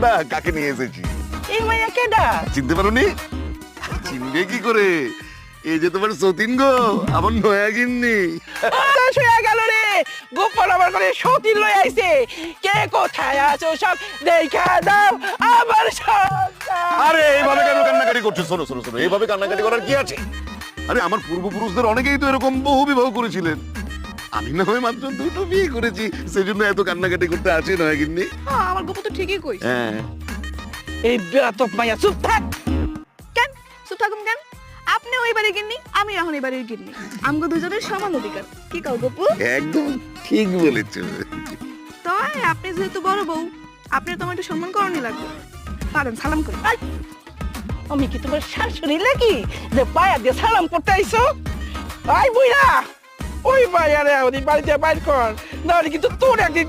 না, কাকে নিয়ে এসেছি এই মাইয়া কেডা? চিনতে পারোনি? চিনবে কি করে? এই যে তোমার সতীন গো, আমার নয়া গিন্নি। হতাশ হয়ে গেল রে, গোপাল আমার করে সতীন লই আইছে। কে কোথায় আছো সব দেখা দাও আমার সন্তান। আরে এইভাবে কেন কান্নাকাটি করছো? শোনো শোনো শোনো, এইভাবে কান্নাকাটি করার কি আছে? আরে আমার পূর্বপুরুষদের অনেকেই তো এরকম বহু বিবাহ করেছিলেন। আমি না হয় মাত্র দুটো বিয়ে করেছি, সেই জন্য এত কান্নাকাটি করতে আছে নয়া গিন্নি। হ্যাঁ, আমার গপু তো ঠিকই কইছে। হ্যাঁ, এই বেয়াদব মাইয়া চুপ থাক। কেন চুপ থাকুন কেন? আপনি ওই বাড়ির গিন্নি, আমি এখন এই বাড়ির গিন্নি। আমগো দুজনের সমান অধিকার। কি কও গপু? একদম ঠিক বলেছো। তাই আপনি যেহেতু বড় বউ, আপনি তো আমার একটু সম্মান করণই লাগবে। পারেন সালাম করি। আই, আমি কি তোমার শাশুড়ি লাগি যে পায়া দিয়ে সালাম করতে আইছো? আই বুইরা, ওই মাইয়া রে ওই বাড়িতে বাইর কর, নাহলে কিন্তু তোর একদিন